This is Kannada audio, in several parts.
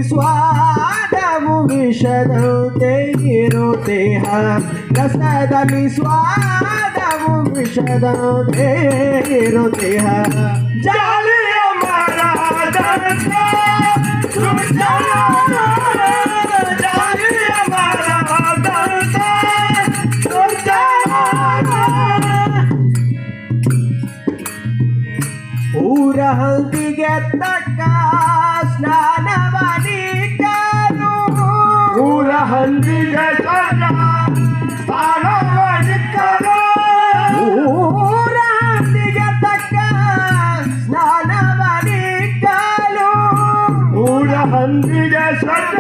ಸ್ವಾದವು ವಿಷದಂತೆ ಇರುತ್ತೇಹ ರಸದಲ್ಲಿ ಸ್ವಾದವು ವಿಷದಂತೆ ಇರುತ್ತೇಹ ಜಾಲಿಯ ಮರದಂತೆ ಜಾಲಿಯ ಮರದಂತೆ ಊರ ಹಂದಿಗೆ ತಕ್ಕ ಸ್ನಾನವನಿಕನು ಊರ ಹಂದಿಗೆ ತಕ್ಕ ಸ್ನಾನವನಿಕನು ಊರ ಹಂದಿಗೆ ತಕ್ಕ ಸ್ನಾನವನಿಕನು ಊರ ಹಂದಿಗೆ ತಕ್ಕ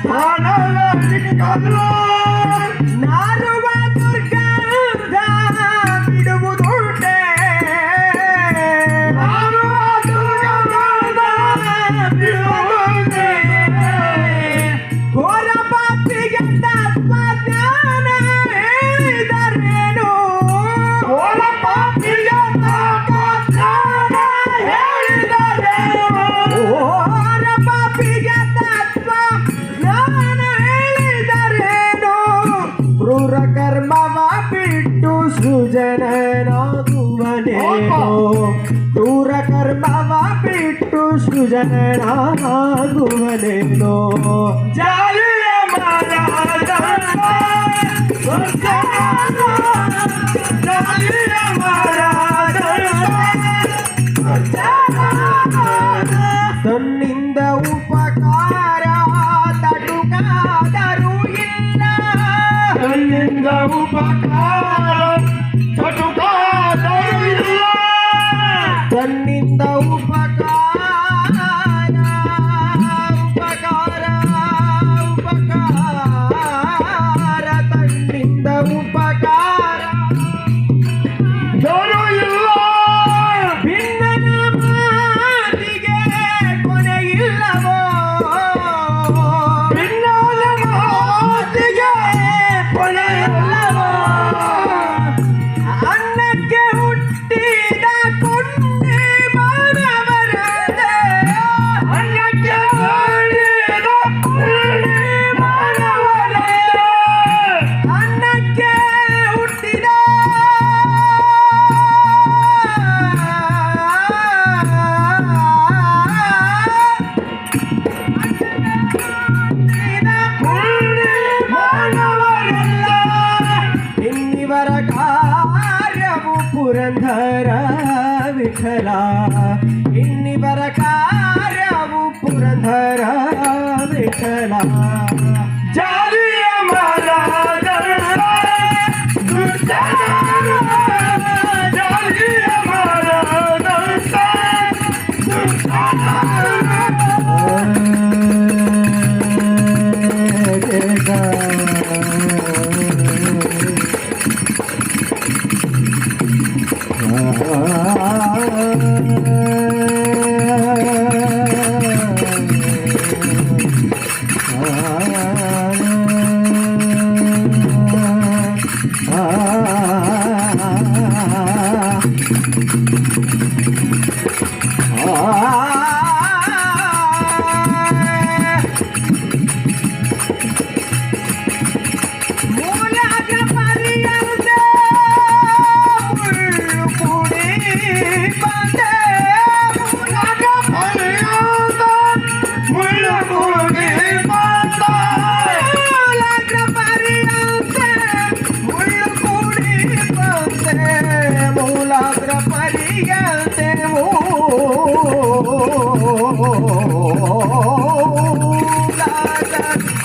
ಸ್ನಾನವನಿಕನು ನಾರುವ ದುರ್ಗಂಧ ಬಿಡುವುದುಂಟೆ ಘೋರ ಪಾಪಿಗೆ ತತ್ವಜ್ಞಾನ ಹೇಳಿದರೇನು ಘೋರ ಪಾಪಿಗೆ ತತ್ವಜ್ಞಾನ ಹೇಳಿದರೇನು ಘೋರ ಪಾಪಿಗೆ ತತ್ವಜ್ಞಾನ ಹೇಳಿದರೇನು ಕ್ರೂರ ಕರ್ಮವ ಬಿಟ್ಟು ಸೃಜನನಾಗುವನೇನೋ ಕ್ರೂರ ಕರ್ಮವ ಬಿಟ್ಟು ಸೃಜನನಾಗುವನೇನೋ ಜಾಲಿಯ ಮರದಂತೆ ಜಾಲಿಯ ಮರದಂತೆ ತನ್ನಿಂದ ಉಪಕಾರ ತಟುಕಾದರೂ ಇಲ್ಲ ತನ್ನಿಂದ ಉಪಕಾರ ಚಟುಕಾದರೂ ಇಲ್ಲ ತನ್ನಿಂದ ಉಪಕಾರ ತನ್ನಿಂದ ಉಪಕಾರ ಯಾರೂ ಇಲ್ಲ ಭಿನ್ನನ ಮಾತಿಗೆ ಕೊನೆಯಿಲ್ಲವೋ ಭಿನ್ನನ ಮಾತಿಗೆ ಕೊನೆಯಿಲ್ಲವೋ ಅನ್ನಕ್ಕೆ ಹುಟ್ಟಿದ ಕೊಂಡೆ ಮಾನವರೇ ಅನ್ನಕ್ಕೆ ಹುಟ್ಟಿದ ಕೊಂಡೆ ಮಾನವರೇ ಅನ್ನಕ್ಕೆ ಹುಟ್ಟಿದ ಇನ್ನಿವರ ಕಾರ್ಯವು ಪುರಂದರ ವಿಠಲ ಇನ್ನಿವರ ಕಾರ್ಯವು ಪುರಂದರ ವಿಠಲ ಜಾಲಿಯ ಮರದಂತೆ ಜಾಲಿಯ ಮರದಂತೆ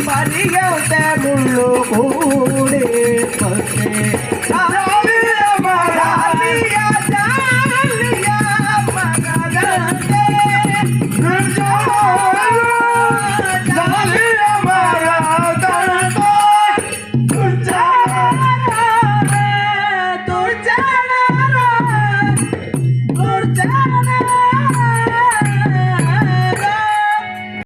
ಪರಿಗಂತೆ ಮುಳ್ಳು